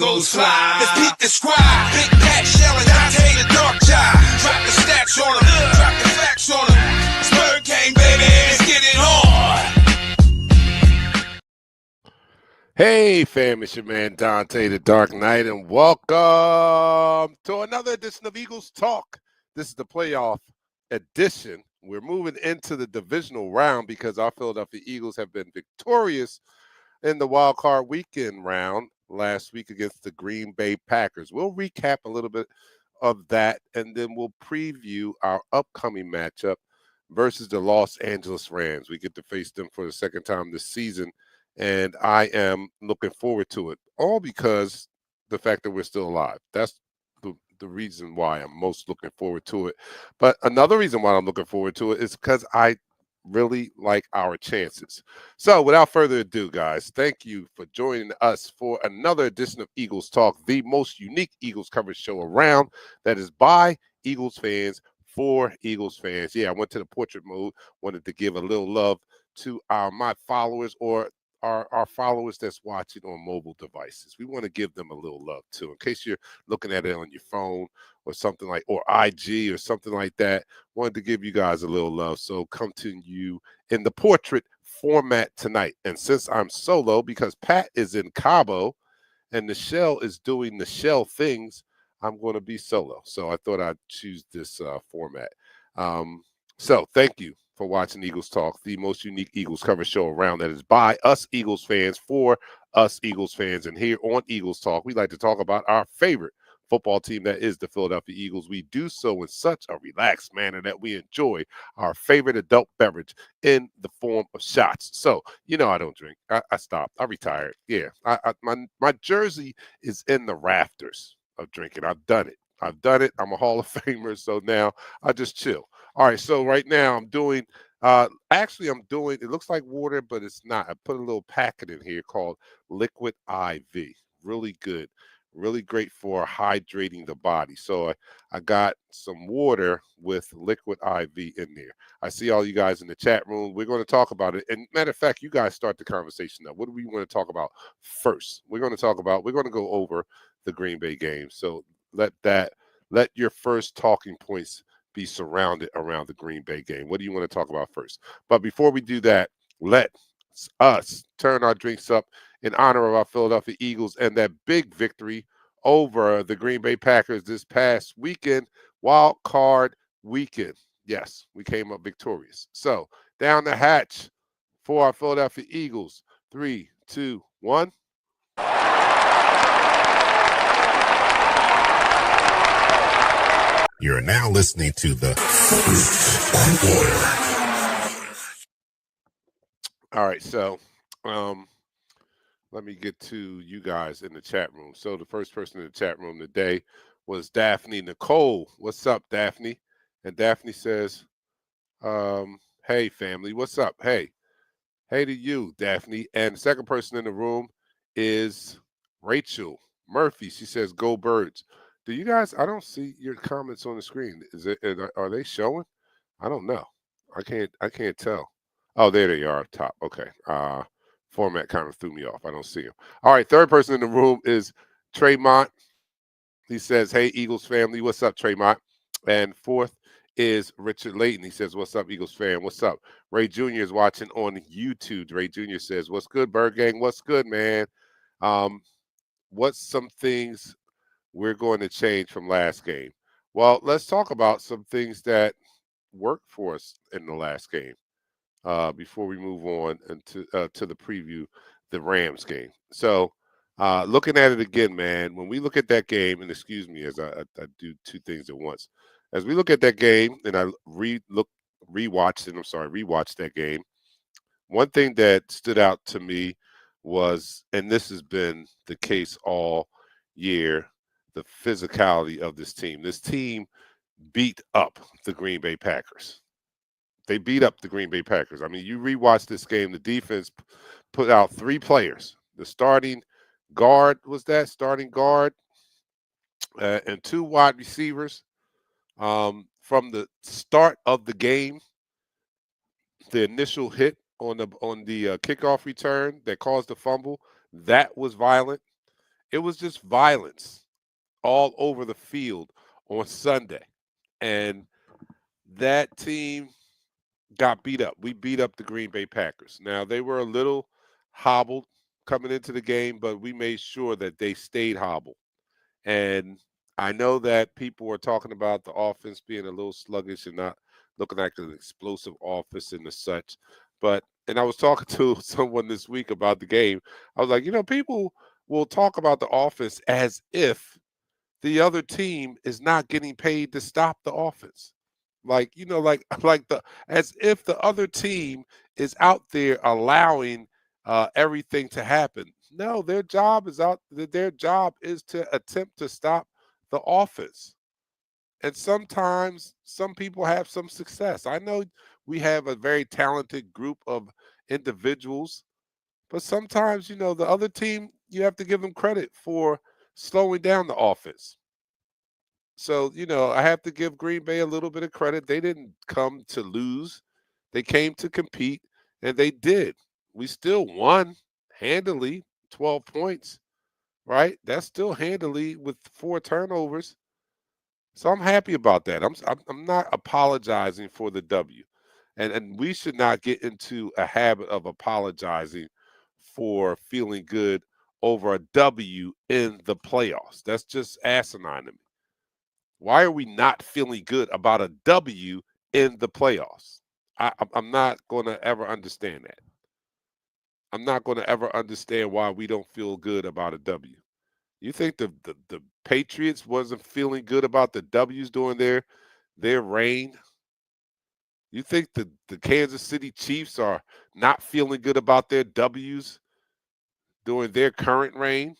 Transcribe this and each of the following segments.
Eagles fly. Let's peep the squad. Big Pat Shell and Dante the Dark Child. Drop the stats on them. Drop the facts on them. Spur King, baby. Let's get it on. Hey, fam, it's your man Dante the Dark Knight, and welcome to another edition of Eagles Talk. This is the playoff edition. We're moving into the divisional round because our Philadelphia Eagles have been victorious in the Wildcard Weekend round last week against the Green Bay Packers. We'll recap a little bit of that, and then we'll preview our upcoming matchup versus the Los Angeles Rams. We get to face them for the second time this season, and I am looking forward to it, all because the fact that we're still alive. That's the reason why I'm most looking forward to it. But another reason why I'm looking forward to it is because I really like our chances. So without further ado, guys, thank you for joining us for another edition of Eagles Talk, the most unique Eagles coverage show around that is by Eagles fans for Eagles fans. Yeah, I went to the portrait mode, wanted to give a little love to my followers, or our followers that's watching on mobile devices. We want to give them a little love too, in case you're looking at it on your phone or something like, or IG or something like that. Wanted to give you guys a little love. So come to you in the portrait format tonight. And since I'm solo, because Pat is in Cabo and the Shell is doing the Shell things, I'm going to be solo. So I thought I'd choose this format. So thank you for watching Eagles Talk, the most unique Eagles coverage show around that is by us Eagles fans for us Eagles fans. And here on Eagles Talk, we like to talk about our favorite football team, that is the Philadelphia Eagles. We do so in such a relaxed manner that we enjoy our favorite adult beverage in the form of shots. So, you know, I don't drink. I stopped. I retired. Yeah, my jersey is in the rafters of drinking. I've done it. I'm a Hall of Famer, so now I just chill. All right, so right now I'm doing, it looks like water, but it's not. I put a little packet in here called Liquid IV. Really good, really great for hydrating the body. So I got some water with Liquid IV in there. I see all you guys in the chat room. We're going to talk about it. And matter of fact, you guys start the conversation now. What do we want to talk about first? We're going to go over the Green Bay game. So let your first talking points be surrounded around the Green Bay game. What do you want to talk about first? But before we do that, let us turn our drinks up in honor of our Philadelphia Eagles and that big victory over the Green Bay Packers this past weekend, Wildcard Weekend. Yes, we came up victorious. So down the hatch for our Philadelphia Eagles. 3, 2, 1. You're now listening to the First Order. All right, so let me get to you guys in the chat room. So the first person in the chat room today was Daphne Nicole. What's up, Daphne? And Daphne says, hey, family, what's up? Hey to you, Daphne. And the second person in the room is Rachel Murphy. She says, go Birds. Do you guys, I don't see your comments on the screen. Are they showing? I don't know. I can't tell. Oh, there they are up top. Okay. Format kind of threw me off. I don't see them. All right. Third person in the room is Tremont. He says, hey, Eagles family. What's up, Tremont? And fourth is Richard Layton. He says, what's up, Eagles fan? What's up? Ray Jr. is watching on YouTube. Ray Jr. says, what's good, Bird Gang? What's good, man? What's some things we're going to change from last game? Well, let's talk about some things that worked for us in the last game before we move on to the preview, the Rams game. So looking at it again, man, when we look at that game, and excuse me as I do two things at once. As we look at that game, and I rewatched that game, one thing that stood out to me was, and this has been the case all year, the physicality of this team. This team beat up the Green Bay Packers. They beat up the Green Bay Packers. I mean, you rewatch this game, the defense put out 3 players. The starting guard, and 2 wide receivers. From the start of the game, the initial hit on the kickoff return that caused the fumble, that was violent. It was just violence all over the field on Sunday. And that team got beat up. We beat up the Green Bay Packers. Now, they were a little hobbled coming into the game, but we made sure that they stayed hobbled. And I know that people were talking about the offense being a little sluggish and not looking like an explosive offense and the such. And I was talking to someone this week about the game. I was like, people will talk about the offense as if the other team is not getting paid to stop the offense. Like, like the as if the other team is out there allowing everything to happen. No, their job is to attempt to stop the offense. And sometimes some people have some success. I know we have a very talented group of individuals, but sometimes, the other team, you have to give them credit for slowing down the offense. So, I have to give Green Bay a little bit of credit. They didn't come to lose. They came to compete, and they did. We still won handily, 12 points, right? That's still handily with 4 turnovers. So I'm happy about that. I'm not apologizing for the W. And we should not get into a habit of apologizing for feeling good over a W in the playoffs. That's just asinine to me. Why are we not feeling good about a W in the playoffs? I'm not going to ever understand that. I'm not going to ever understand why we don't feel good about a W. You think the Patriots wasn't feeling good about the W's during their reign? You think the Kansas City Chiefs are not feeling good about their W's during their current reign?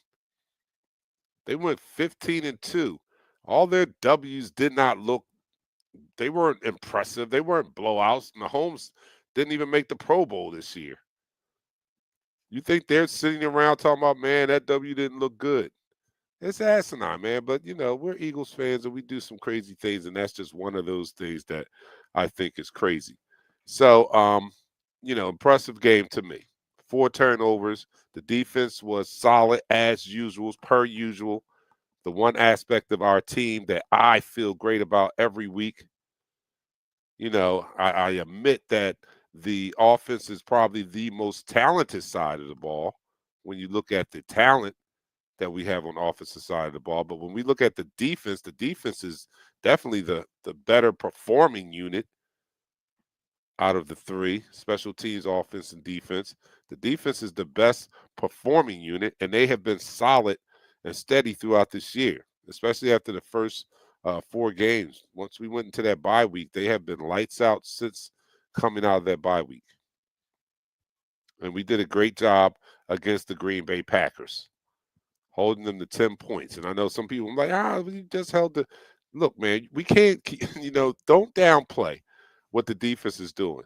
They went 15-2. All their W's did not look, they weren't impressive. They weren't blowouts. Mahomes didn't even make the Pro Bowl this year. You think they're sitting around talking about, man, that W didn't look good? It's asinine, man. But, we're Eagles fans and we do some crazy things, and that's just one of those things that I think is crazy. So, impressive game to me. 4 turnovers. The defense was solid as usual, per usual. The one aspect of our team that I feel great about every week. I admit that the offense is probably the most talented side of the ball when you look at the talent that we have on the offensive side of the ball. But when we look at the defense is definitely the better performing unit out of the 3, special teams, offense, and defense. The defense is the best performing unit, and they have been solid and steady throughout this year, especially after the first 4 games. Once we went into that bye week, they have been lights out since coming out of that bye week. And we did a great job against the Green Bay Packers, holding them to 10 points. And I know some people are like, we just held the – look, man, we can't keep, don't downplay what the defense is doing.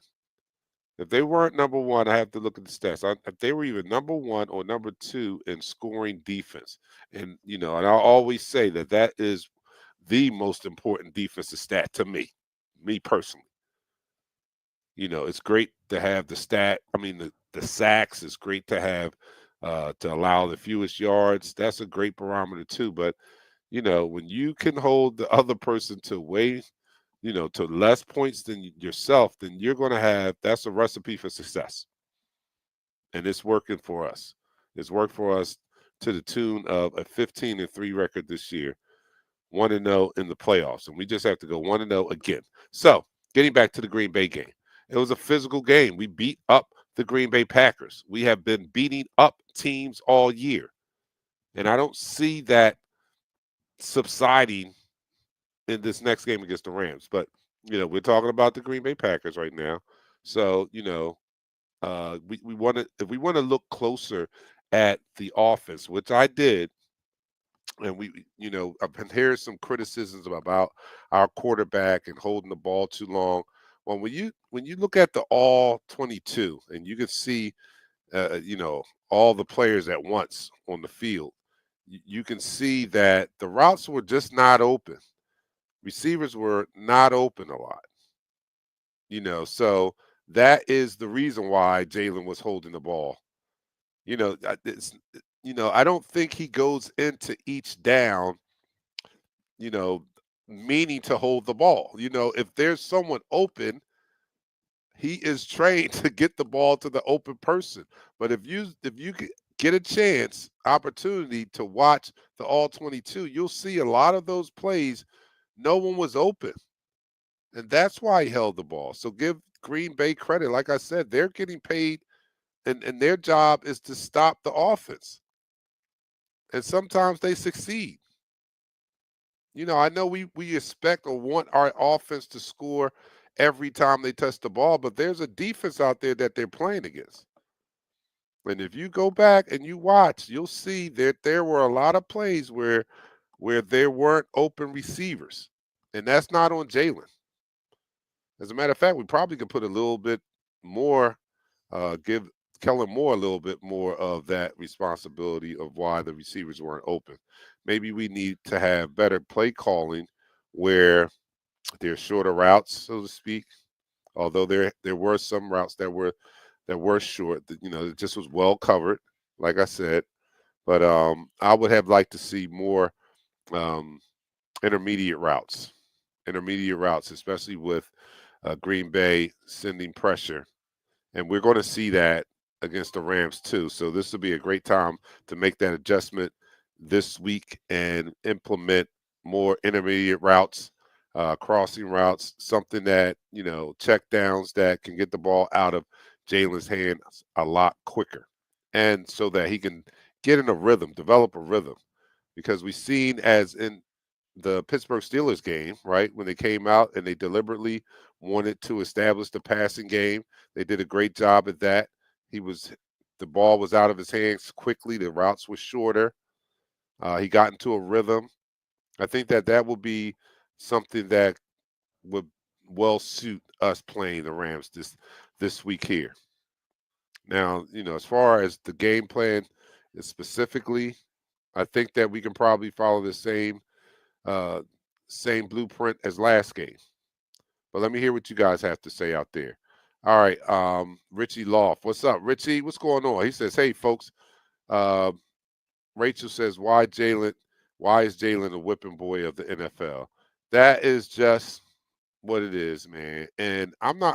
If they weren't number 1, I have to look at the stats. If they were either number 1 or number 2 in scoring defense. And, and I'll always say that is the most important defensive stat to me personally. It's great to have the stat. I mean, the sacks is great to have to allow the fewest yards. That's a great barometer too. But, when you can hold the other person to to less points than yourself, then you're going to have, that's a recipe for success. And it's working for us. It's worked for us to the tune of a 15-3 record this year, 1-0 in the playoffs. And we just have to go 1-0 again. So getting back to the Green Bay game, it was a physical game. We beat up the Green Bay Packers. We have been beating up teams all year. And I don't see that subsiding in this next game against the Rams. But, we're talking about the Green Bay Packers right now. So, we want to, if we want to look closer at the offense, which I did, and I've been hearing some criticisms about our quarterback and holding the ball too long. Well, when you look at the all 22 and you can see, all the players at once on the field, you can see that the routes were just not open. Receivers were not open a lot, so that is the reason why Jalen was holding the ball. It's I don't think he goes into each down, you know, meaning to hold the ball. If there's someone open, he is trained to get the ball to the open person. But if you get a chance, opportunity to watch the all 22, you'll see a lot of those plays. No one was open, and that's why he held the ball. So give Green Bay credit. Like I said, they're getting paid, and their job is to stop the offense. And sometimes they succeed. I know we expect or want our offense to score every time they touch the ball, but there's a defense out there that they're playing against. And if you go back and you watch, you'll see that there were a lot of plays where there weren't open receivers. And that's not on Jalen. As a matter of fact, we probably could put a little bit more, give Kellen Moore a little bit more of that responsibility of why the receivers weren't open. Maybe we need to have better play calling where there's shorter routes, so to speak. Although there were some routes that were short, that it just was well covered, like I said. But I would have liked to see more um, intermediate routes, especially with Green Bay sending pressure, and we're going to see that against the Rams too. So this will be a great time to make that adjustment this week and implement more intermediate routes, crossing routes, something that check downs that can get the ball out of Jalen's hands a lot quicker, and so that he can get in a rhythm, develop a rhythm, because we've seen as in the Pittsburgh Steelers game, right? When they came out and they deliberately wanted to establish the passing game, they did a great job at that. The ball was out of his hands quickly. The routes were shorter. He got into a rhythm. I think that will be something that would well suit us playing the Rams this week here. Now, as far as the game plan is specifically, I think that we can probably follow the uh, same blueprint as last game. But let me hear what you guys have to say out there. All right, Richie Loft. What's up, Richie? What's going on? He says, hey, folks. Uh, Rachel says, why is Jalen a whipping boy of the NFL? That is just what it is, man. And I'm all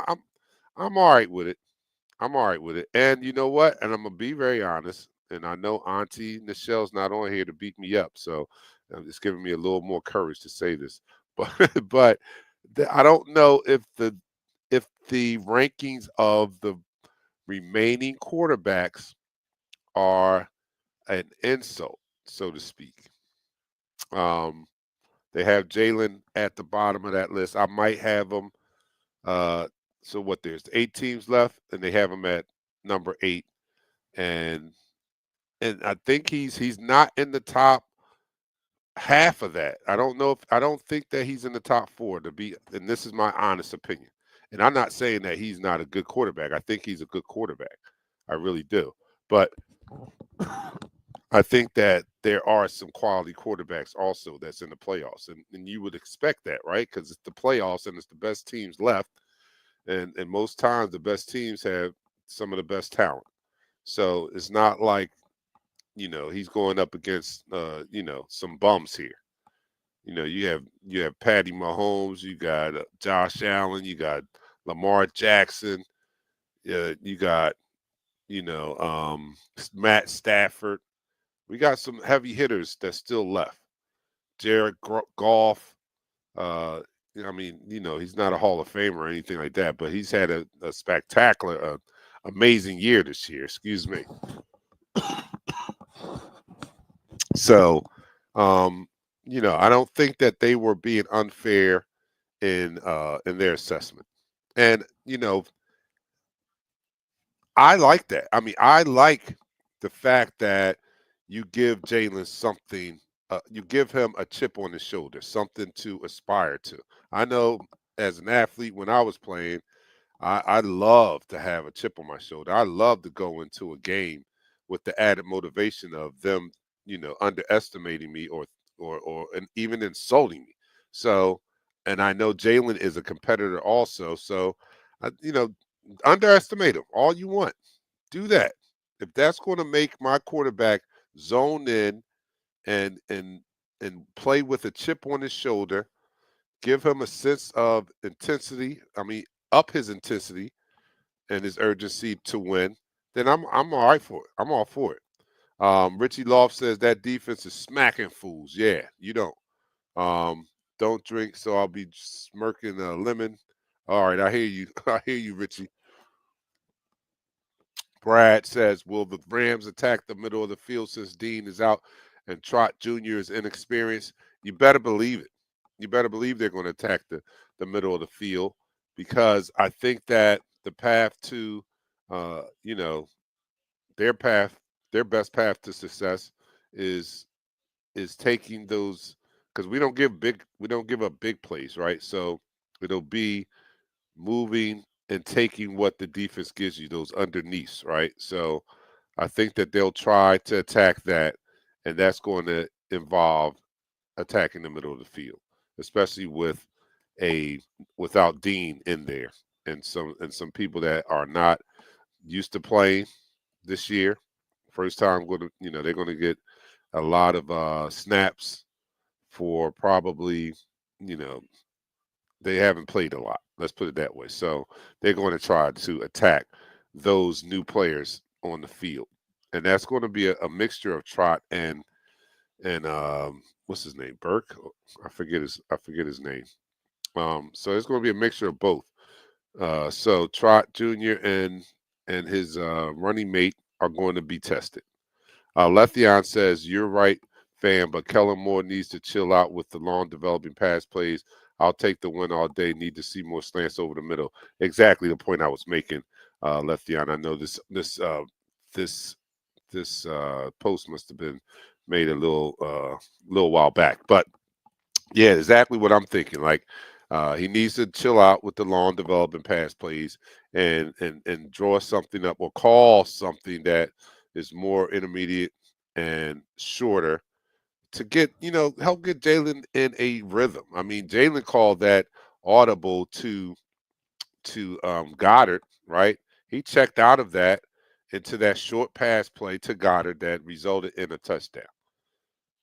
right with it. I'm all right with it. And you know what? And I'm gonna be very honest. And I know Auntie Nichelle's not on here to beat me up, so it's giving me a little more courage to say this. But I don't know if the rankings of the remaining quarterbacks are an insult, so to speak. Um, they have Jalen at the bottom of that list. I might have him. So what? There's 8 teams left, and they have him at number 8, and I think he's not in the top half of that. I don't think that he's in the top 4 to be, and this is my honest opinion. And I'm not saying that he's not a good quarterback. I think he's a good quarterback. I really do. But I think that there are some quality quarterbacks also that's in the playoffs, and you would expect that, right? Because it's the playoffs and it's the best teams left, and most times the best teams have some of the best talent. So it's not like he's going up against some bums here. You have Patty Mahomes, you got Josh Allen, you got Lamar Jackson, you got Matt Stafford. We got some heavy hitters that's still left. Jared Goff. I mean, he's not a Hall of Famer or anything like that, but he's had a spectacular, amazing year this year. Excuse me. So, I don't think that they were being unfair in their assessment. And I like that. I mean, I like the fact that you give Jalen something, you give him a chip on his shoulder, something to aspire to. I know as an athlete, when I was playing, I love to have a chip on my shoulder. I love to go into a game with the added motivation of them, underestimating me or and even insulting me. So, and I know Jalen is a competitor also. So, I, you know, underestimate him all you want. Do that. If that's going to make my quarterback zone in, and and and play with a chip on his shoulder, give him a sense of intensity. I mean, up his intensity and his urgency to win, then I'm all right for it. I'm all for it. Richie Loft says that defense is smacking fools. Yeah, you don't drink, so I'll be smirking a lemon. All right, I hear you. I hear you, Richie. Brad says, will the Rams attack the middle of the field since Dean is out and Trot Jr. is inexperienced? You better believe it. You better believe they're going to attack the middle of the field, because I think that the path to, you know, their path, their best path to success is taking those, because we don't give up big plays, right? So it'll be moving and taking what the defense gives you, those underneaths, right? So I think that they'll try to attack that, and that's going to involve attacking the middle of the field, especially with a without Dean in there, and some people that are not used to playing this year. First time going to, they're going to get a lot of snaps for probably, you know, they haven't played a lot. Let's put it that way. So they're going to try to attack those new players on the field, and that's going to be a mixture of Trot and what's his name, Burke. I forget his name. So it's going to be a mixture of both. So Trot Jr. and his running mate are going to be tested. Letheon says, you're right, fam, but Kellen Moore needs to chill out with the long developing pass plays. I'll take the win all day. Need to see more slants over the middle. Exactly the point I was making, Letheon. I know this post must have been made a little while back, but yeah, exactly what I'm thinking. Like, he needs to chill out with the long developing pass plays, and draw something up or call something that is more intermediate and shorter to get, help get Jalen in a rhythm. I mean, Jalen called that audible to Goddard, right? He checked out of that into that short pass play to Goddard that resulted in a touchdown.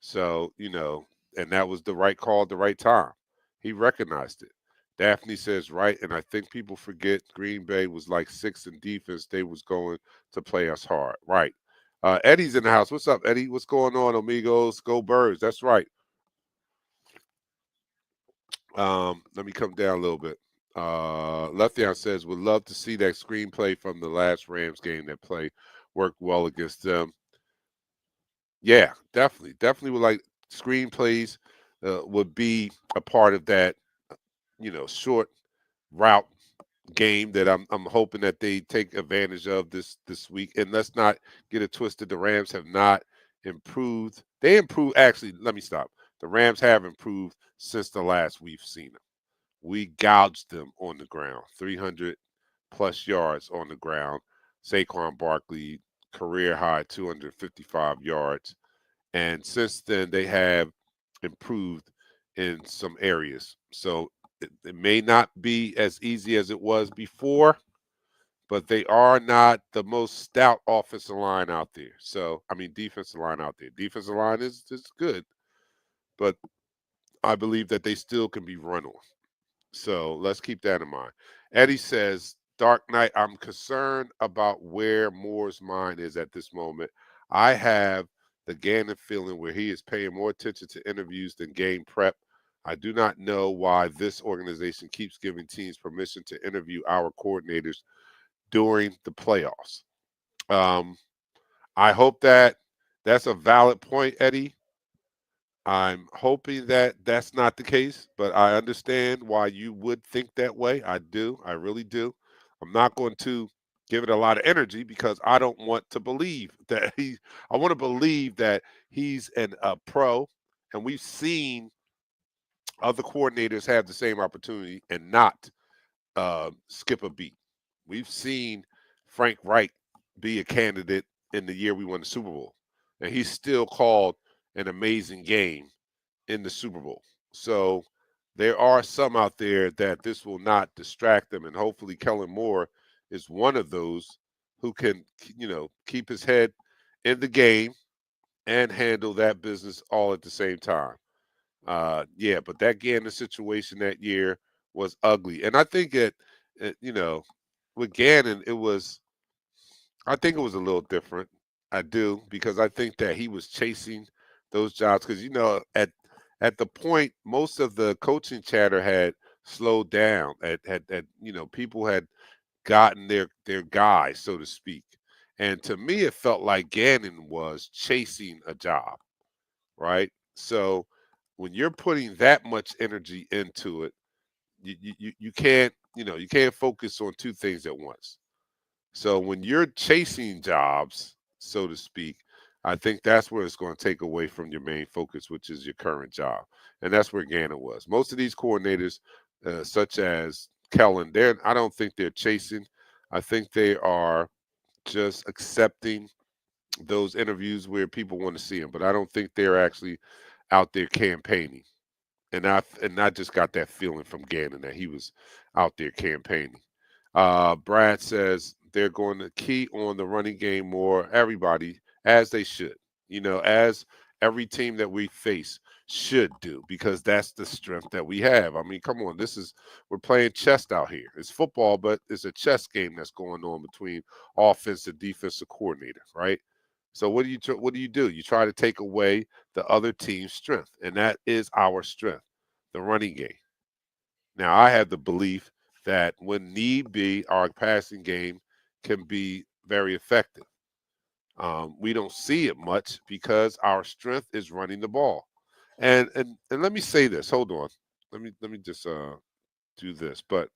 So, and that was the right call at the right time. He recognized it. Daphne says, right, and I think people forget Green Bay was like sixth in defense. They was going to play us hard. Right. Eddie's in the house. What's up, Eddie? What's going on, amigos? Go Birds. That's right. Let me come down a little bit. Letheon says, would love to see that screenplay from the last Rams game that play worked well against them. Yeah, definitely. Definitely would like screenplays would be a part of that, short route game that I'm hoping that they take advantage of this week. And let's not get it twisted. The Rams have not improved. They improved, actually, let me stop. The Rams have improved since the last we've seen them. We gouged them on the ground, 300 plus yards on the ground. Saquon Barkley, career high 255 yards. And since then, they have improved in some areas. So it may not be as easy as it was before, but they are not the most stout offensive line out there. So, I mean, defensive line out there. Defensive line is good, but I believe that they still can be run on. So let's keep that in mind. Eddie says, Dark Knight, I'm concerned about where Moore's mind is at this moment. I have the Gannon feeling where he is paying more attention to interviews than game prep. I do not know why this organization keeps giving teams permission to interview our coordinators during the playoffs. Um, I hope that that's a valid point, Eddie. I'm hoping that that's not the case, but I understand why you would think that way. I do. I really do. I'm not going to give it a lot of energy because I don't want to believe that I want to believe that he's a pro, and we've seen other coordinators have the same opportunity and not skip a beat. We've seen Frank Reich be a candidate in the year we won the Super Bowl, and he still called an amazing game in the Super Bowl. So there are some out there that this will not distract them, and hopefully Kellen Moore is one of those who can, keep his head in the game and handle that business all at the same time. Yeah, but that Gannon situation that year was ugly, and I think with Gannon, I think it was a little different. I do because I think that he was chasing those jobs because at the point most of the coaching chatter had slowed down. People had gotten their guy, so to speak, and to me it felt like Gannon was chasing a job, right? So when you're putting that much energy into it, you can't you can't focus on two things at once. So when you're chasing jobs, so to speak, I think that's where it's going to take away from your main focus, which is your current job, and that's where Gannon was. Most of these coordinators, such as Kellen, I don't think they're chasing. I think they are just accepting those interviews where people want to see them, but I don't think they're actually out there campaigning. And I just got that feeling from Gannon that he was out there campaigning. Brad says they're going to key on the running game more. Everybody, as they should, as every team that we face should do, because that's the strength that we have. I mean, come on, we're playing chess out here. It's football, but it's a chess game that's going on between offensive, defensive coordinator, right? So what do? You try to take away the other team's strength, and that is our strength, the running game. Now, I have the belief that when need be, our passing game can be very effective. We don't see it much because our strength is running the ball. And let me say this. Hold on. Let me just do this. But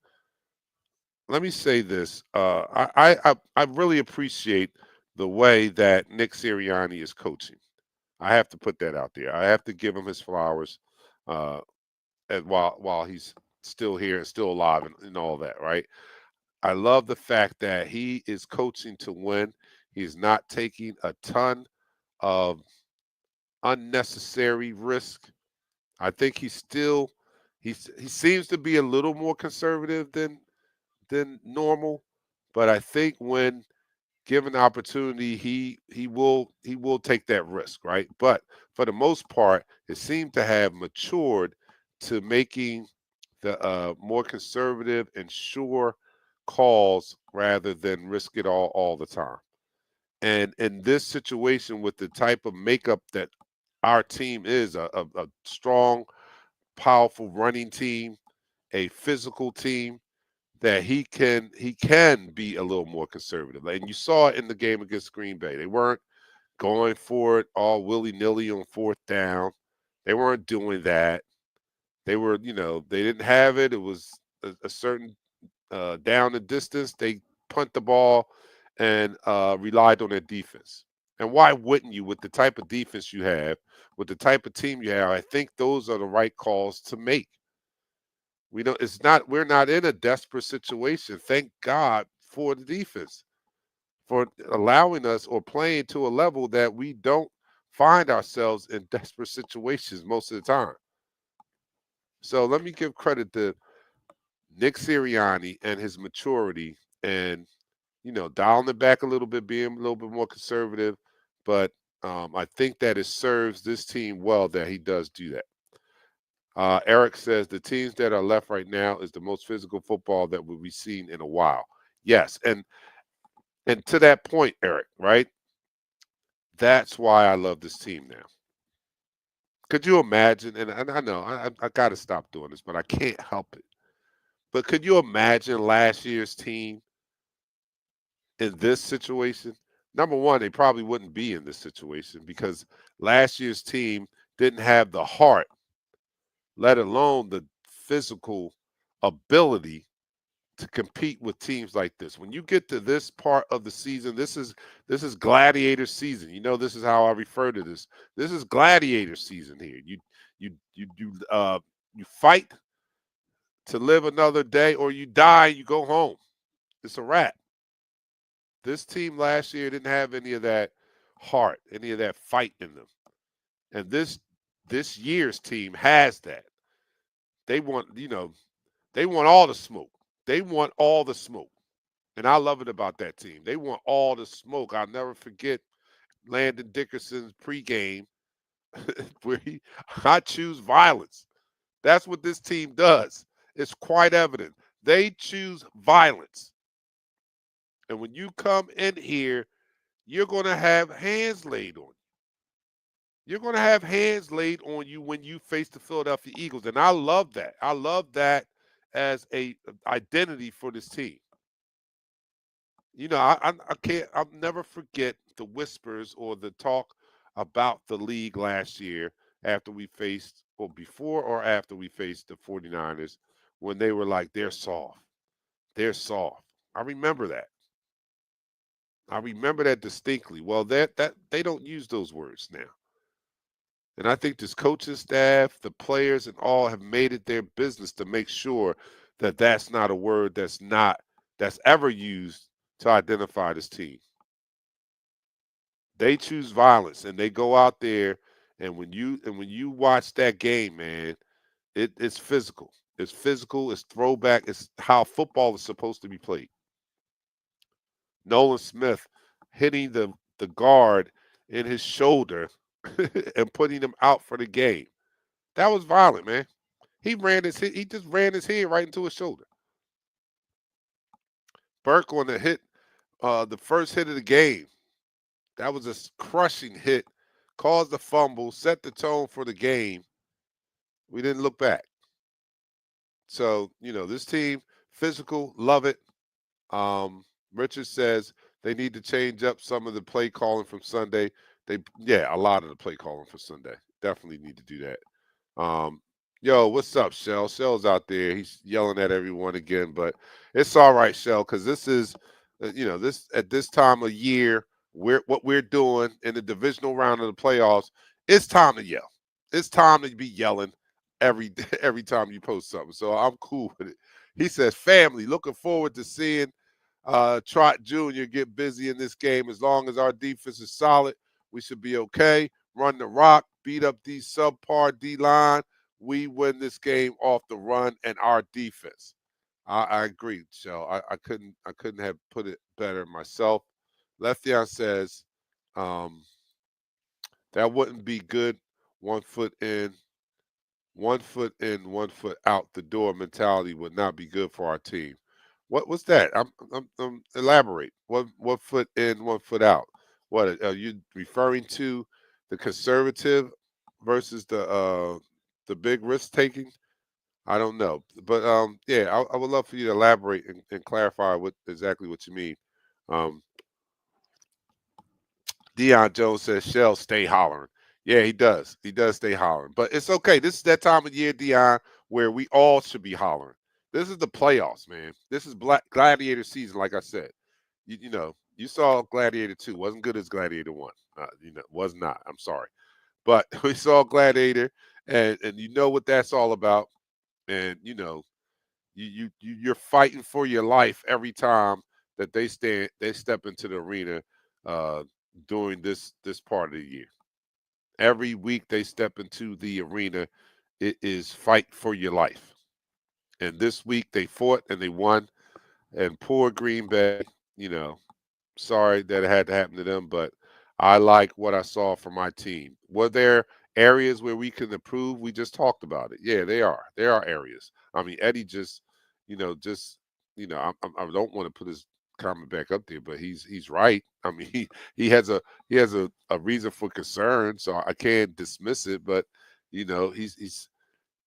let me say this. I really appreciate the way that Nick Sirianni is coaching. I have to put that out there. I have to give him his flowers. Uh, while he's still here and still alive and all that, right? I love the fact that he is coaching to win. He's not taking a ton of unnecessary risk. I think he seems to be a little more conservative than normal, but I think when given the opportunity, he will take that risk, right? But for the most part, it seemed to have matured to making the more conservative and sure calls rather than risk it all the time. And in this situation, with the type of makeup that our team is, a strong, powerful running team, a physical team, that he can be a little more conservative. And you saw it in the game against Green Bay. They weren't going for it all willy nilly on fourth down. They weren't doing that. They didn't have it. It was a certain down the distance. They punt the ball and relied on their defense. And why wouldn't you, with the type of defense you have, with the type of team you have? I think those are the right calls to make. We're not in a desperate situation. Thank God for the defense, for allowing us or playing to a level that we don't find ourselves in desperate situations most of the time. So let me give credit to Nick Sirianni and his maturity and dialing it back a little bit, being a little bit more conservative. But I think that it serves this team well that he does do that. Eric says the teams that are left right now is the most physical football that we'll be seen in a while. Yes, and to that point, Eric, right? That's why I love this team now. Could you imagine? And I know I got to stop doing this, but I can't help it. But could you imagine last year's team in this situation? Number one, they probably wouldn't be in this situation because last year's team didn't have the heart, let alone the physical ability to compete with teams like this. When you get to this part of the season, this is gladiator season. This is how I refer to this. This is gladiator season here. You fight to live another day, or you die, you go home. It's a wrap. This team last year didn't have any of that heart, any of that fight in them. And this year's team has that. They want all the smoke. They want all the smoke. And I love it about that team. They want all the smoke. I'll never forget. Landon Dickerson's pregame where I choose violence. That's what this team does. It's quite evident. They choose violence. And when you come in here, you're going to have hands laid on you. You're going to have hands laid on you when you face the Philadelphia Eagles. And I love that. I love that as a identity for this team. You know, I can't, I'll never forget the whispers or the talk about the league last year after we faced, or before or after we faced the 49ers, when they were like, they're soft. They're soft. I remember that. I remember that distinctly. Well, that they don't use those words now. And I think this coaching staff, the players, and all have made it their business to make sure that that's not a word that's ever used to identify this team. They choose violence and they go out there, and when you watch that game, man, it's physical. It's physical. It's throwback. It's how football is supposed to be played. Nolan Smith hitting the guard in his shoulder and putting him out for the game. That was violent, man. He just ran his head right into his shoulder. Burke on the hit, the first hit of the game. That was a crushing hit, caused the fumble, set the tone for the game. We didn't look back. So, this team, physical, love it. Richard says they need to change up some of the play calling from Sunday. A lot of the play calling for Sunday. Definitely need to do that. Yo, what's up, Shell? Shell's out there. He's yelling at everyone again, but it's all right, Shell, because this is, this at this time of year, what we're doing in the divisional round of the playoffs. It's time to yell. It's time to be yelling every every time you post something. So I'm cool with it. He says, family, looking forward to seeing Trot Jr. get busy in this game. As long as our defense is solid, we should be okay. Run the rock, beat up these subpar D-line. We win this game off the run and our defense. I agree, Shell. I couldn't have put it better myself. Lefion says that wouldn't be good. 1 foot in, 1 foot in, 1 foot out the door mentality would not be good for our team. What's that? I'm elaborate. What foot in, 1 foot out? What are you referring to? The conservative versus the big risk taking? I don't know, but I would love for you to elaborate and clarify exactly what you mean. Um, Deion Jones says, "Shell, stay hollering." Yeah, he does. He does stay hollering, but it's okay. This is that time of year, Deion, where we all should be hollering. This is the playoffs, man. This is Black Gladiator season, like I said. You saw Gladiator 2. Wasn't good as Gladiator 1. Was not. I'm sorry. But we saw Gladiator, and you know what that's all about. And you're fighting for your life every time that they step into the arena uh, during this part of the year. Every week they step into the arena, it is fight for your life. And this week they fought and they won. And poor Green Bay, you know, sorry that it had to happen to them, but I like what I saw from my team. Were there areas where we can improve? We just talked about it. Yeah, they are. There are areas. I mean, Eddie I don't want to put his comment back up there, but he's right. I mean, he has a reason for concern, so I can't dismiss it. But he's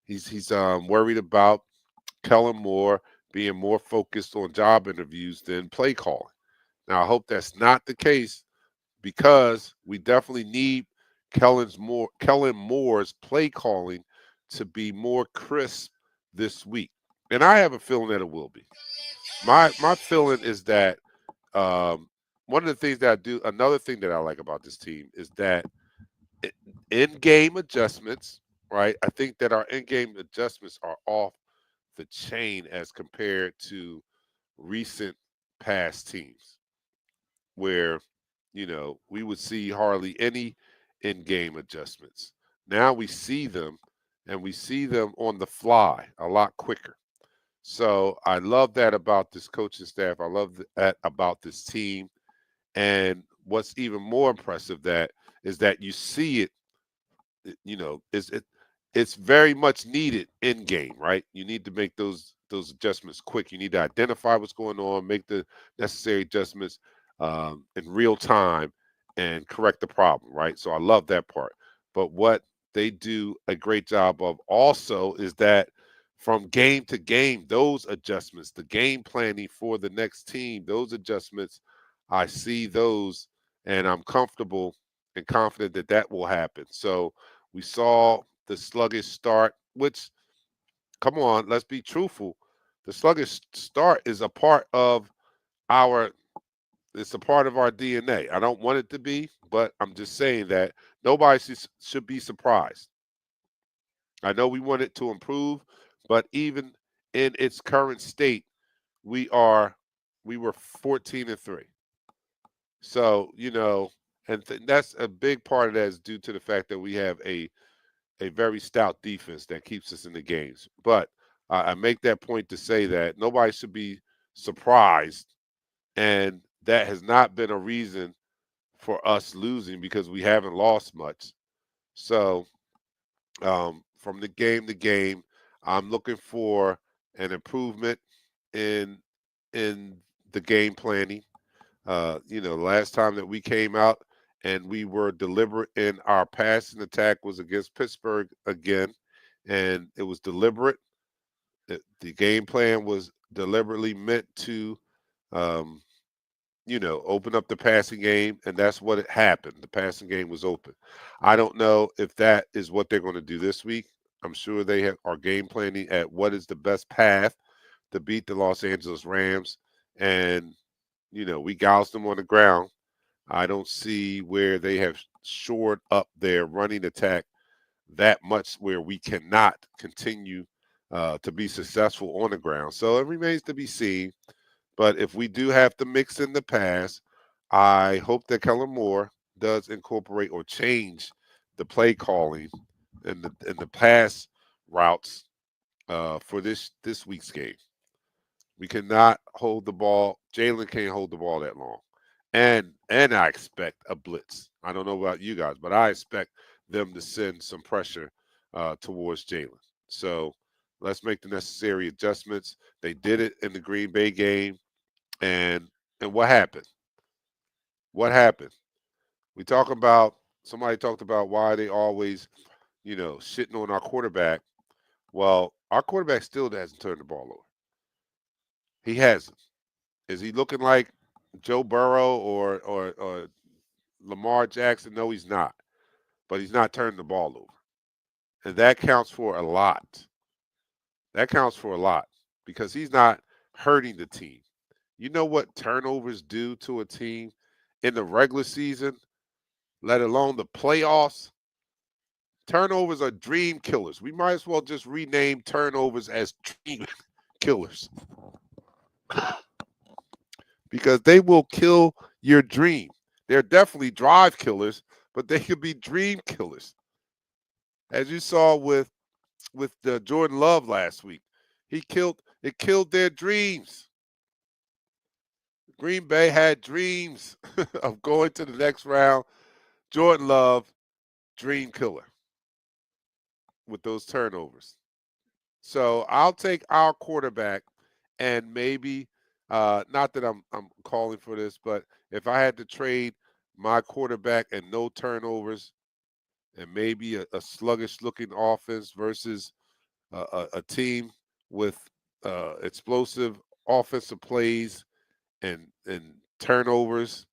worried about Kellen Moore being more focused on job interviews than play calling. Now, I hope that's not the case because we definitely need Kellen Moore's play calling to be more crisp this week. And I have a feeling that it will be. My feeling is that one of the things that I do, another thing that I like about this team is that in-game adjustments, right? I think that our in-game adjustments are off the chain as compared to recent past teams where we would see hardly any in-game adjustments. Now we see them, and we see them on the fly a lot quicker. So I love that about this coaching staff. I love that about this team. And what's even more impressive that is that you see it, it's very much needed in game, right? You need to make those adjustments quick. You need to identify what's going on, make the necessary adjustments in real time, and correct the problem, right? So I love that part. But what they do a great job of also is that from game to game, those adjustments, the game planning for the next team, those adjustments, I see those, and I'm comfortable and confident that that will happen. So we saw the sluggish start, which, come on, let's be truthful. The sluggish start is a part of our it's a part of our DNA. I don't want it to be, but I'm just saying that nobody should be surprised. I know we want it to improve, but even in its current state, we are we were 14-3. So, and that's a big part of that is due to the fact that we have a very stout defense that keeps us in the games. But I make that point to say that nobody should be surprised, and that has not been a reason for us losing because we haven't lost much. So from the game to game, I'm looking for an improvement in in the game planning. The last time that we came out and we were deliberate in our passing attack was against Pittsburgh again, and it was deliberate. The game plan was deliberately meant to, um, open up the passing game, and that's what it happened. The passing game was open. I don't know if that is what they're going to do this week. I'm sure they are game planning at what is the best path to beat the Los Angeles Rams, and we gouged them on the ground. I don't see where they have shored up their running attack that much where we cannot continue to be successful on the ground. So it remains to be seen. But if we do have to mix in the pass, I hope that Kellen Moore does incorporate or change the play calling and the pass routes for this week's game. We cannot hold the ball. Jalen can't hold the ball that long. And I expect a blitz. I don't know about you guys, but I expect them to send some pressure towards Jalen. So let's make the necessary adjustments. They did it in the Green Bay game, and what happened? What happened? We talk about somebody talked about why they always, shitting on our quarterback. Well, our quarterback still hasn't turned the ball over. He hasn't. Is he looking like Joe Burrow or Lamar Jackson? No, he's not. But he's not turning the ball over. And that counts for a lot. That counts for a lot because he's not hurting the team. You know what turnovers do to a team in the regular season, let alone the playoffs? Turnovers are dream killers. We might as well just rename turnovers as dream killers because they will kill your dream. They're definitely drive killers, but they could be dream killers. As you saw with the Jordan Love last week, it killed their dreams. Green Bay had dreams of going to the next round. Jordan Love, dream killer with those turnovers. So I'll take our quarterback, and maybe not that I'm calling for this, but if I had to trade my quarterback and no turnovers, and maybe a sluggish looking offense versus a team with explosive offensive plays and turnovers,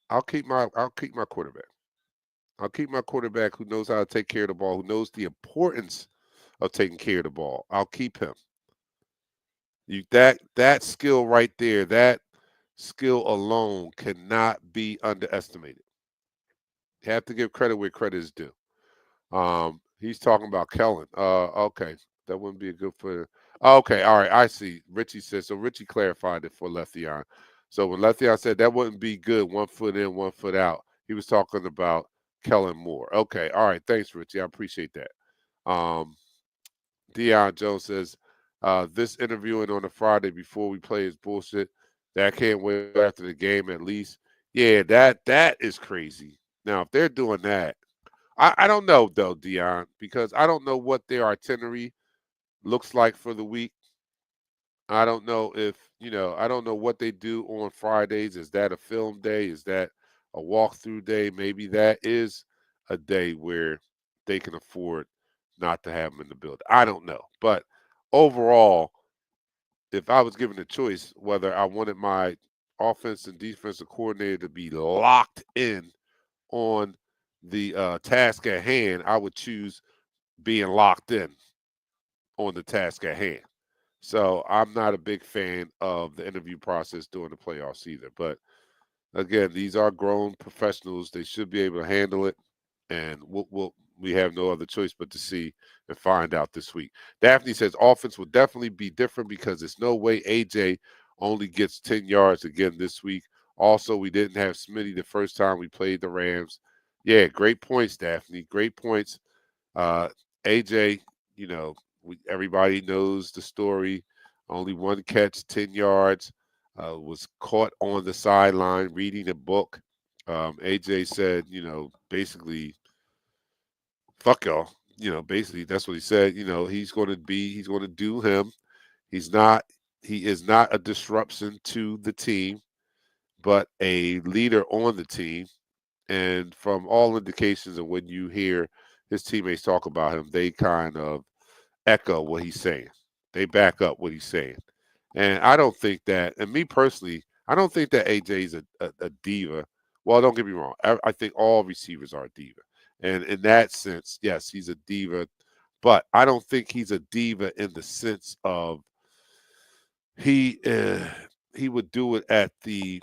I'll keep my quarterback. I'll keep my quarterback who knows how to take care of the ball, who knows the importance of taking care of the ball. I'll keep him. That skill right there, that skill alone cannot be underestimated. You have to give credit where credit is due. He's talking about Kellen. Okay, that wouldn't be a good for. Okay, all right, I see. Richie said so. Richie clarified it for Le'Veon. So when Le'Veon said that wouldn't be good, 1 foot in, 1 foot out, he was talking about Kellen Moore. Okay, all right, thanks, Richie. I appreciate that. Deion Jones says this interviewing on a Friday before we play is bullshit. That I can't wait after the game at least Yeah, that is crazy. Now, if they're doing that, I don't know though, Dion, because I don't know what their itinerary looks like for the week. I don't know if, I don't know what they do on Fridays. Is that a film day? Is that a walkthrough day? Maybe that is a day where they can afford not to have them in the building. I don't know. But overall, if I was given a choice whether I wanted my offense and defensive coordinator to be locked in on the task at hand, I would choose being locked in on the task at hand. So I'm not a big fan of the interview process during the playoffs either. But again, these are grown professionals; they should be able to handle it, and we have no other choice but to see and find out this week. Daphne says offense will definitely be different because there's no way AJ only gets 10 yards again this week. Also, we didn't have Smitty the first time we played the Rams. Yeah, great points, Daphne. Great points. Uh, AJ, everybody knows the story. Only one catch, 10 yards, was caught on the sideline reading a book. AJ said, basically, fuck y'all. Basically, that's what he said. He's going to do him. He's not, he is not a disruption to the team, but a leader on the team. And from all indications of when you hear his teammates talk about him, they kind of echo what he's saying. They back up what he's saying. And I don't think that, and me personally, I don't think that AJ is a diva. Well, don't get me wrong. I think all receivers are a diva. And in that sense, yes, he's a diva. But I don't think he's a diva in the sense of he he would do it at the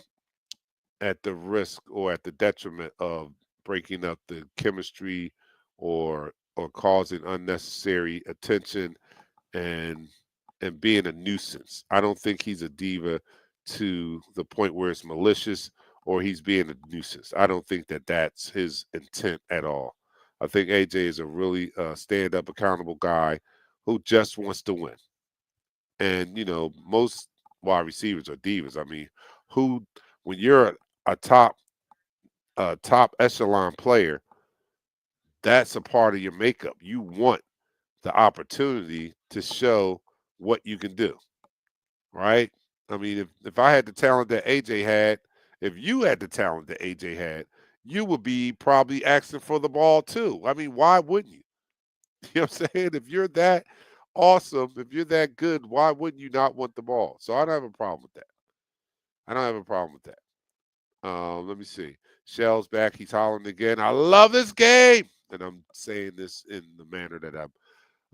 risk or at the detriment of breaking up the chemistry or causing unnecessary attention and being a nuisance. I don't think he's a diva to the point where it's malicious or he's being a nuisance. I don't think that that's his intent at all. I think AJ is a really stand up, accountable guy who just wants to win. And most wide receivers are divas. I mean, who when you're a top echelon player, that's a part of your makeup. You want the opportunity to show what you can do, right? I mean, if I had the talent that AJ had, if you had the talent that AJ had, you would be probably asking for the ball too. I mean, why wouldn't you? You know what I'm saying? If you're that awesome, if you're that good, why wouldn't you not want the ball? So I don't have a problem with that. I don't have a problem with that. Let me see. Shell's back. He's hollering again. I love this game. And I'm saying this in the manner that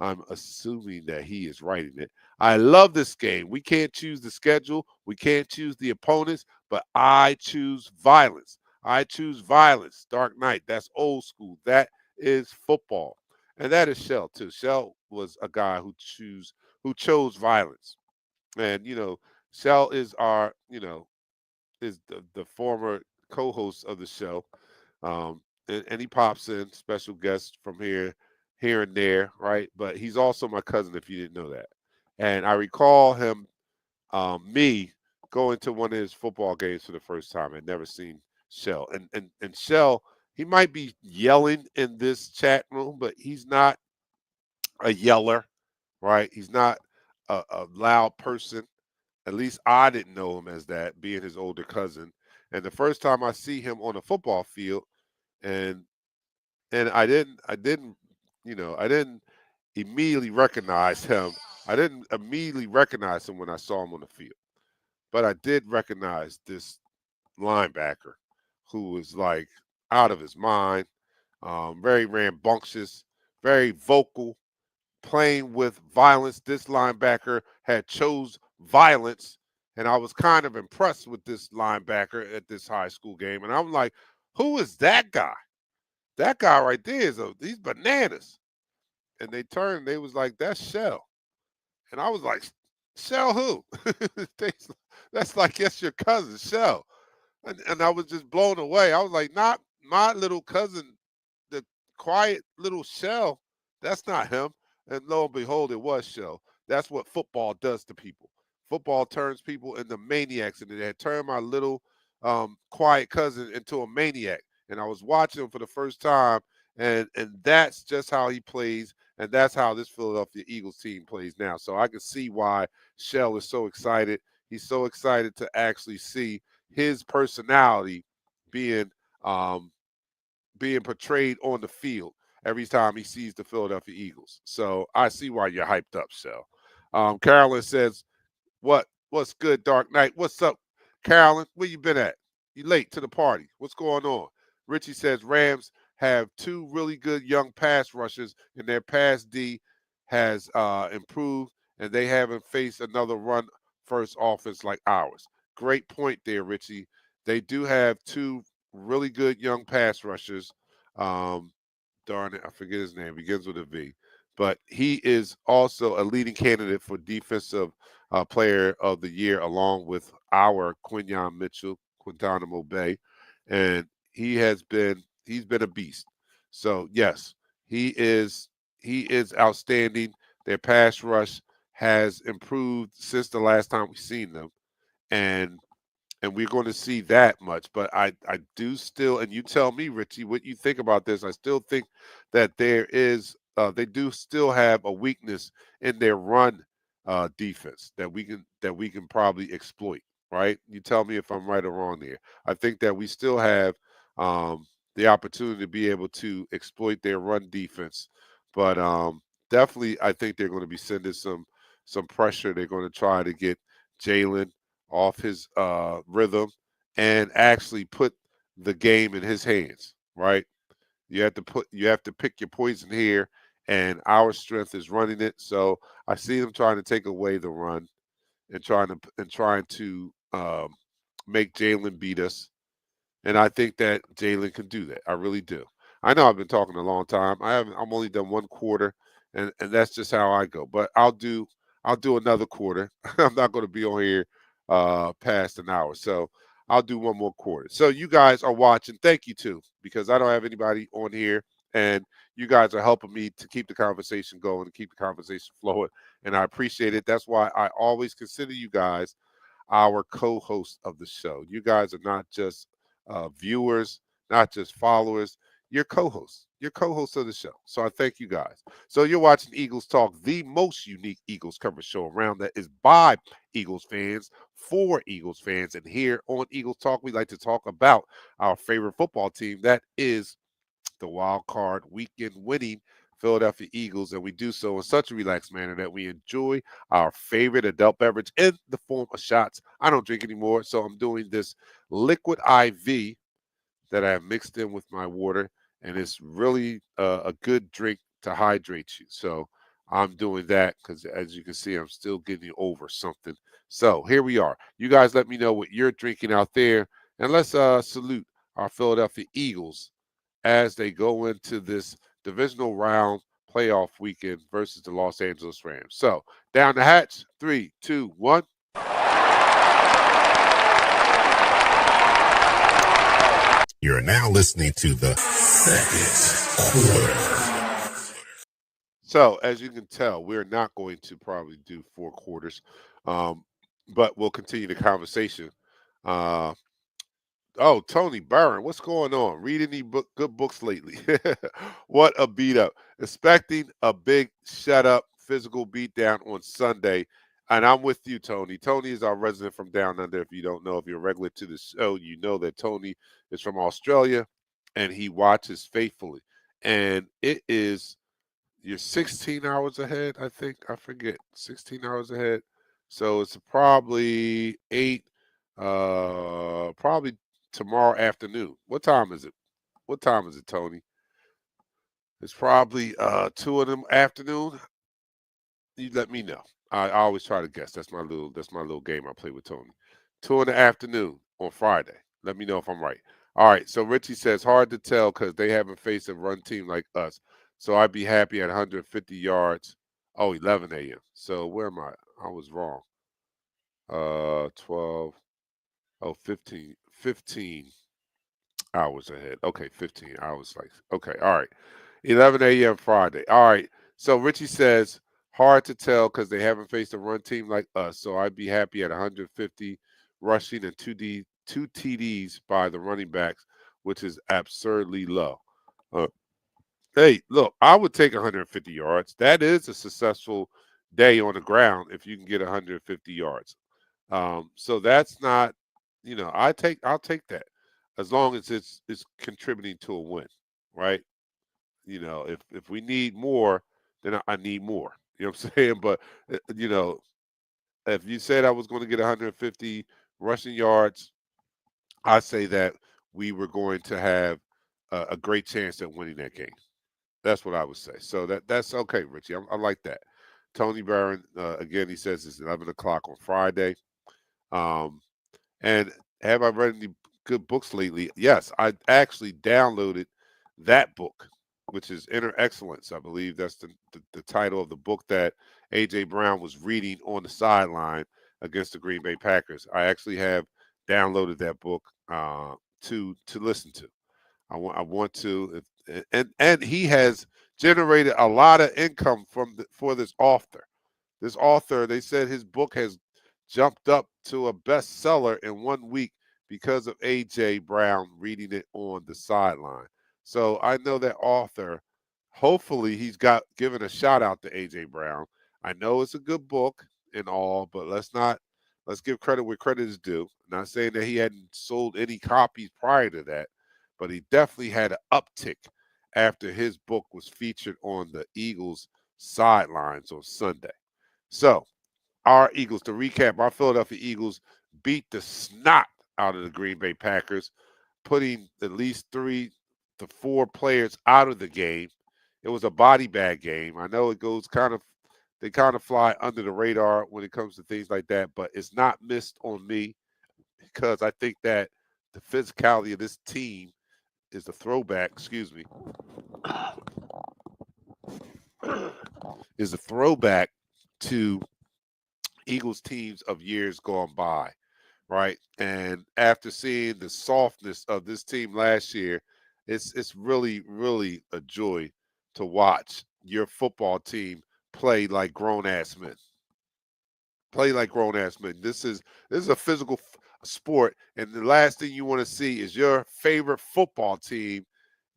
I'm assuming that he is writing it. I love this game. We can't choose the schedule. We can't choose the opponents, but I choose violence. I choose violence. Dark Knight. That's old school. That is football. And that is Shell too. Shell was a guy who chose violence. And Shell is our, is the former co-host of the show. And he pops in special guests from here and there, right? But he's also my cousin, if you didn't know that. And I recall him, me going to one of his football games for the first time. I'd never seen Shell, and Shell. He might be yelling in this chat room, but he's not a yeller, right? He's not a loud person. At least I didn't know him as that, being his older cousin. And the first time I see him on a football field, and I didn't immediately recognize him. I didn't immediately recognize him when I saw him on the field, but I did recognize this linebacker who was like out of his mind, very rambunctious, very vocal, playing with violence. This linebacker had chose violence, and I was kind of impressed with this linebacker at this high school game. And I'm like, who is that guy? That guy right there he's bananas. And they turned, they was like, that's Shell. And I was like, Shell who? That's like, that's your cousin, Shell. And I was just blown away. I was like, not my little cousin, the quiet little Shell. That's not him. And lo and behold, it was Shell. That's what football does to people. Football turns people into maniacs, and it had turned my little quiet cousin into a maniac. And I was watching him for the first time, and that's just how he plays, and that's how this Philadelphia Eagles team plays now. So I can see why Shell is so excited. He's so excited to actually see his personality being um, being portrayed on the field every time he sees the Philadelphia Eagles. So I see why you're hyped up, Shell. Carolyn says, What's good, Dark Knight? What's up, Carolyn? Where you been at? You late to the party. What's going on? Richie says Rams have two really good young pass rushers, and their pass D has improved, and they haven't faced another run first offense like ours. Great point there, Richie. They do have two really good young pass rushers. Um, darn it, I forget his name. Begins with a V, but he is also a leading candidate for defensive player of the year, along with our Quinyon Mitchell, Quintanamo Bay, and he's been a beast. So yes, he is outstanding. Their pass rush has improved since the last time we've seen them, and we're going to see that much. But I do still, and you tell me, Richie, what you think about this. I still think that they do still have a weakness in their run defense that we can probably exploit. Right? You tell me if I'm right or wrong there. I think that we still have um, the opportunity to be able to exploit their run defense, but definitely I think they're going to be sending some pressure. They're going to try to get Jalen off his rhythm and actually put the game in his hands, right? You have to pick your poison here, and our strength is running it. So I see them trying to take away the run and trying to make Jalen beat us. And I think that Jalen can do that. I really do. I know I've been talking a long time. I'm only done one quarter, and that's just how I go. But I'll do another quarter. I'm not going to be on here past an hour. So I'll do one more quarter. So you guys are watching. Thank you too, because I don't have anybody on here, and you guys are helping me to keep the conversation going and keep the conversation flowing. And I appreciate it. That's why I always consider you guys our co-host of the show. You guys are not just viewers, not just followers. You're co-hosts. You're co-hosts of the show. So I thank you guys. So you're watching Eagles Talk, the most unique Eagles coverage show around that is by Eagles fans for Eagles fans. And here on Eagles Talk, we like to talk about our favorite football team. That is the Wildcard Weekend winning Philadelphia Eagles, and we do so in such a relaxed manner that we enjoy our favorite adult beverage in the form of shots. I don't drink anymore, so I'm doing this liquid IV that I have mixed in with my water, and it's really a good drink to hydrate you. So I'm doing that because, as you can see, I'm still getting over something. So here we are. You guys let me know what you're drinking out there, and let's salute our Philadelphia Eagles as they go into this divisional round playoff weekend versus the Los Angeles Rams. So down the hatch, 3, 2, 1. You're now listening to the second quarter. So as you can tell, we're not going to probably do 4 quarters, but we'll continue the conversation. Uh, Oh, Tony Barron, what's going on? Read any good books lately? What a beat up. Expecting a big shut up physical beatdown on Sunday. And I'm with you, Tony. Tony is our resident from down under. If you don't know, if you're regular to the show, you know that Tony is from Australia and he watches faithfully. And it is, you're 16 hours ahead, I think. I forget. 16 hours ahead. So it's probably probably tomorrow afternoon. What time is it? What time is it, Tony? It's probably 2 in the afternoon. You let me know. I always try to guess. That's my little game I play with Tony. 2 in the afternoon on Friday. Let me know if I'm right. All right. So Richie says hard to tell because they haven't faced a run team like us. So I'd be happy at 150 yards. Oh, 11 a.m. So where am I? I was wrong. 12. Oh, 15 hours ahead. Okay, 15 hours. Like, okay, all right. 11 a.m. Friday. All right. So Richie says, hard to tell because they haven't faced a run team like us. So I'd be happy at 150 rushing and 2 TDs by the running backs, which is absurdly low. Hey, look, I would take 150 yards. That is a successful day on the ground if you can get 150 yards. So that's not, I'll take that as long as it's contributing to a win, right? If we need more, then I need more. You know what I'm saying? But if you said I was going to get 150 rushing yards, I say that we were going to have a great chance at winning that game. That's what I would say. So that's okay, Richie. I like that. Tony Barron, again, he says it's 11 o'clock on Friday. Um, and have I read any good books lately? Yes, I actually downloaded that book, which is Inner Excellence. I believe that's the title of the book that A.J. Brown was reading on the sideline against the Green Bay Packers. I actually have downloaded that book to listen to. I want to, and he has generated a lot of income for this author. This author, they said his book has jumped up to a bestseller in 1 week because of A.J. Brown reading it on the sideline. So I know that author, hopefully he's got given a shout out to A.J. Brown. I know it's a good book and all, but let's give credit where credit is due. Not saying that he hadn't sold any copies prior to that, but he definitely had an uptick after his book was featured on the Eagles sidelines on Sunday. So, our Eagles, to recap, our Philadelphia Eagles beat the snot out of the Green Bay Packers, putting at least 3 to 4 players out of the game. It was a body bag game. I know they kind of fly under the radar when it comes to things like that, but it's not missed on me because I think that the physicality of this team is a throwback, excuse me, is a throwback to Eagles teams of years gone by, right? And after seeing the softness of this team last year, it's really, really a joy to watch your football team play like grown ass men. Play like grown ass men. This is a physical sport, and the last thing you want to see is your favorite football team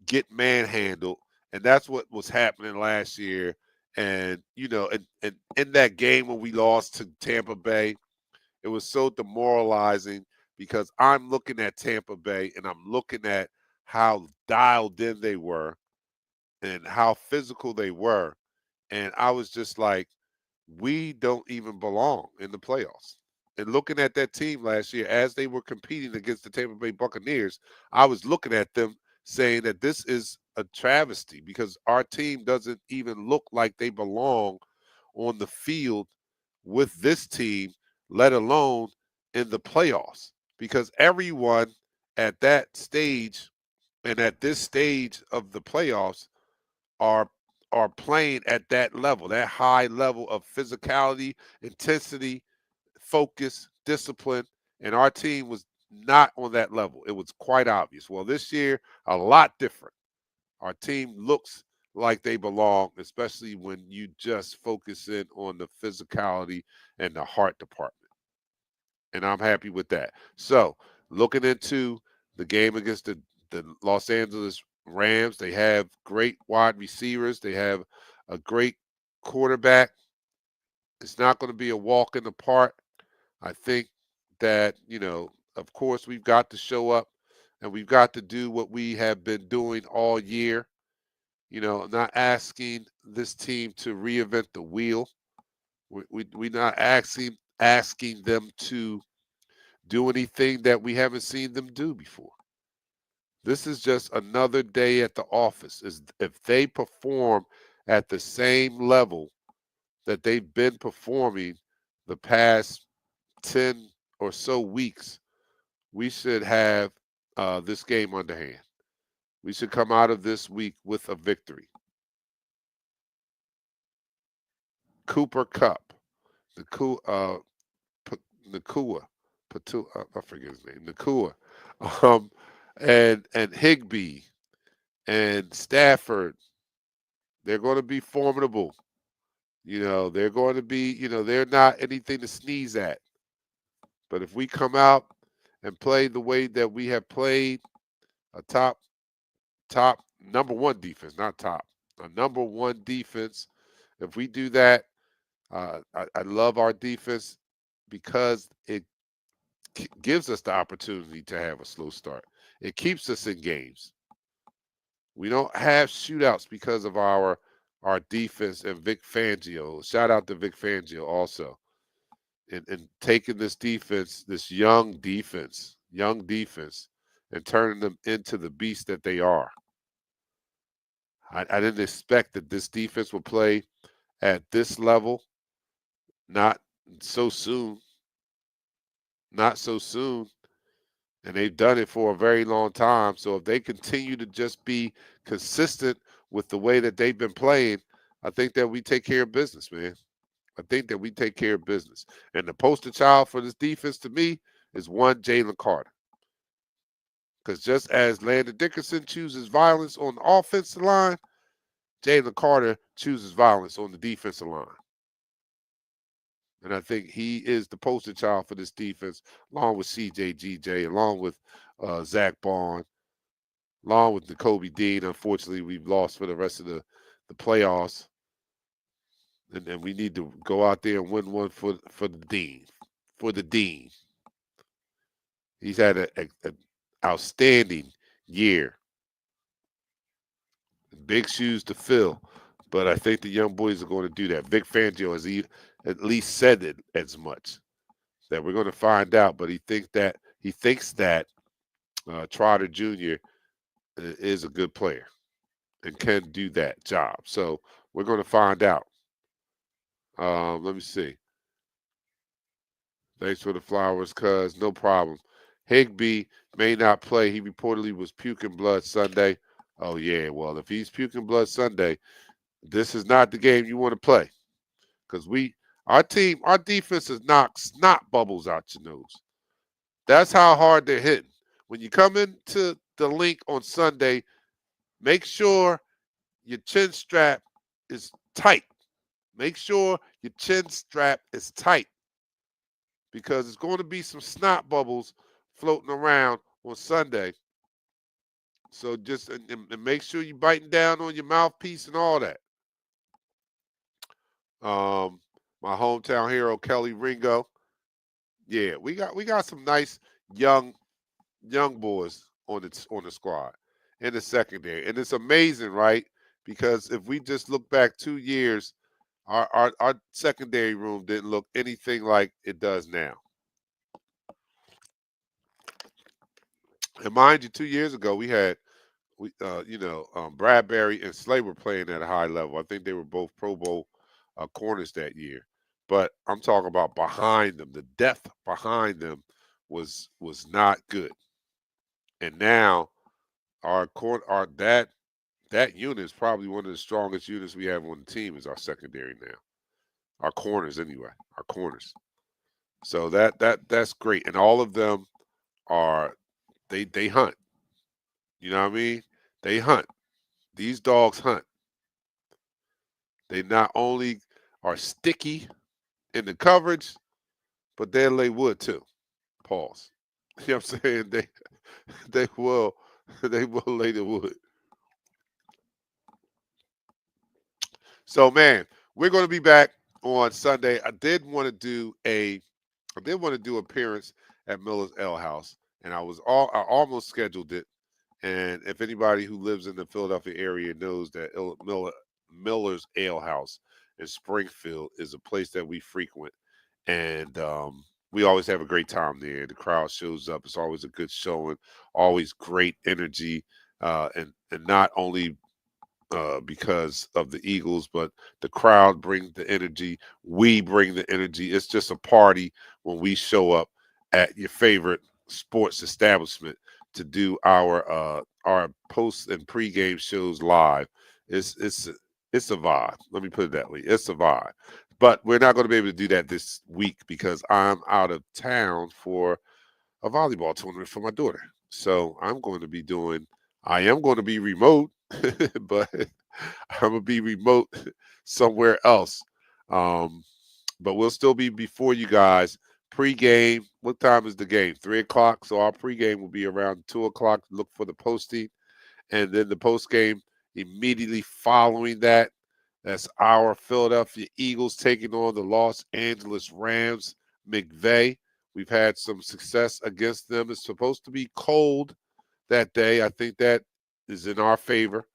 get manhandled, and that's what was happening last year. And and in that game when we lost to Tampa Bay, it was so demoralizing because I'm looking at Tampa Bay and I'm looking at how dialed in they were and how physical they were, and I was just like, we don't even belong in the playoffs. And looking at that team last year as they were competing against the Tampa Bay Buccaneers, I was looking at them saying that this is a travesty because our team doesn't even look like they belong on the field with this team, let alone in the playoffs. Because everyone at that stage and at this stage of the playoffs are playing at that level, that high level of physicality, intensity, focus, discipline, and our team was not on that level. It was quite obvious. Well, this year, a lot different. Our team looks like they belong, especially when you just focus in on the physicality and the heart department. And I'm happy with that. So, looking into the game against the Los Angeles Rams, they have great wide receivers. They have a great quarterback. It's not going to be a walk in the park. I think that, of course, we've got to show up and we've got to do what we have been doing all year. Not asking this team to reinvent the wheel. We're not asking them to do anything that we haven't seen them do before. This is just another day at the office. Is if they perform at the same level that they've been performing the past 10 or so weeks, we should have this game underhand. We should come out of this week with a victory. Cooper Cup, Nakua, I forget his name, Nakua, um, and Higbee and Stafford. They're going to be formidable. They're going to be, they're not anything to sneeze at. But if we come out and play the way that we have played, a top number one defense, not top, a number one defense. If we do that, I love our defense because it gives us the opportunity to have a slow start. It keeps us in games. We don't have shootouts because of our defense and Vic Fangio. Shout out to Vic Fangio also. And taking this defense, this young defense, and turning them into the beast that they are. I didn't expect that this defense would play at this level, not so soon. Not so soon. And they've done it for a very long time. So if they continue to just be consistent with the way that they've been playing, I think that we take care of business, man. I think that we take care of business. And the poster child for this defense to me is one Jalen Carter. Because just as Landon Dickerson chooses violence on the offensive line, Jalen Carter chooses violence on the defensive line. And I think he is the poster child for this defense, along with CJ GJ, along with Zach Bond, along with N'Kobe Dean. Unfortunately, we've lost for the rest of the playoffs. And we need to go out there and win one for the Dean. For the Dean. He's had an outstanding year. Big shoes to fill. But I think the young boys are going to do that. Vic Fangio has at least said it as much. That we're going to find out. But he thinks that Trotter Jr. is a good player and can do that job. So we're going to find out. Let me see. Thanks for the flowers, cuz. No problem. Higbee may not play. He reportedly was puking blood Sunday. Oh, yeah. Well, if he's puking blood Sunday, this is not the game you want to play. Because our defense is knock snot bubbles out your nose. That's how hard they're hitting. When you come into the link on Sunday, make sure your chin strap is tight. Make sure your chin strap is tight. Because it's going to be some snot bubbles floating around on Sunday. So just and make sure you're biting down on your mouthpiece and all that. My hometown hero, Kelly Ringo. Yeah, we got some nice young boys on the squad in the secondary. And it's amazing, right? Because if we just look back 2 years, our secondary room didn't look anything like it does now. And mind you, 2 years ago we had Bradbury and Slay were playing at a high level. I think they were both Pro Bowl corners that year. But I'm talking about behind them. The depth behind them was not good. And now that unit is probably one of the strongest units we have on the team is our secondary now. Our corners anyway. Our corners. So that's great. And all of them are they hunt. You know what I mean? They hunt. These dogs hunt. They not only are sticky in the coverage, but they'll lay wood too. Pause. You know what I'm saying? They will lay the wood. So man, we're going to be back on Sunday. I did want to do appearance at Miller's Ale House, and I almost scheduled it. And if anybody who lives in the Philadelphia area knows that Miller's Ale House in Springfield is a place that we frequent, and we always have a great time there. The crowd shows up; it's always a good showing, always great energy, and not only because of the Eagles, but the crowd brings the energy. We bring the energy. It's just a party when we show up at your favorite sports establishment to do our post and pregame shows live. It's a vibe. Let me put it that way. It's a vibe. But we're not going to be able to do that this week because I'm out of town for a volleyball tournament for my daughter. So I am going to be remote, but I'm going to be remote somewhere else. But we'll still be before you guys Pre-game, what time is the game? 3 o'clock. So our pre-game will be around 2 o'clock. Look for the posting. And then the post-game immediately following that. That's our Philadelphia Eagles taking on the Los Angeles Rams. McVay. We've had some success against them. It's supposed to be cold that day. I think that is in our favor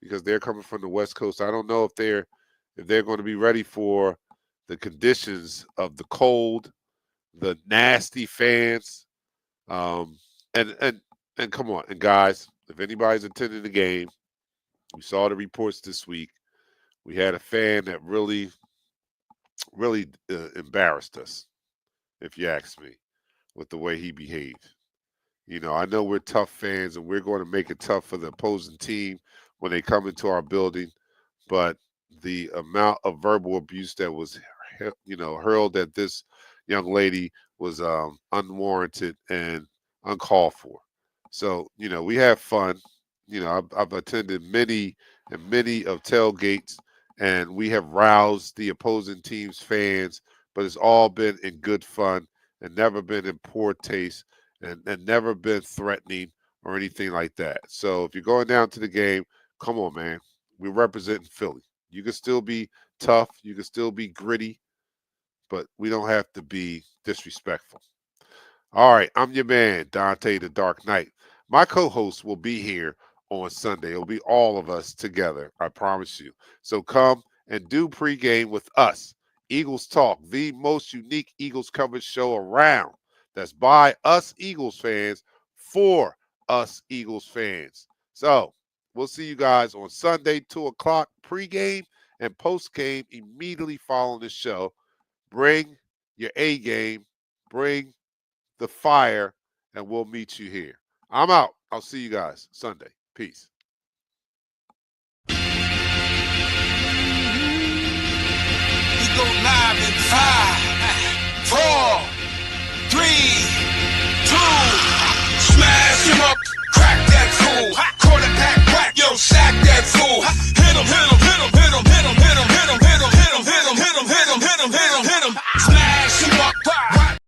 because they're coming from the West Coast. I don't know if they're going to be ready for the conditions of the cold, the nasty fans, and come on, and guys, if anybody's attending the game, we saw the reports this week. We had a fan that really embarrassed us, if you ask me, with the way he behaved. You know, I know we're tough fans and we're going to make it tough for the opposing team when they come into our building, but the amount of verbal abuse that was, hurled at this young lady was unwarranted and uncalled for. So, we have fun. I've attended many and many of tailgates, and we have roused the opposing team's fans, but it's all been in good fun and never been in poor taste and never been threatening or anything like that. So if you're going down to the game, come on, man. We're representing Philly. You can still be tough. You can still be gritty, but we don't have to be disrespectful. All right, I'm your man, Dante the Dark Knight. My co-host will be here on Sunday. It'll be all of us together, I promise you. So come and do pregame with us. Eagles Talk, the most unique Eagles coverage show around. That's by us Eagles fans for us Eagles fans. So we'll see you guys on Sunday, 2 o'clock, pregame and postgame immediately following the show. Bring your A game, bring the fire, and we'll meet you here. I'm out. I'll see you guys Sunday. Peace.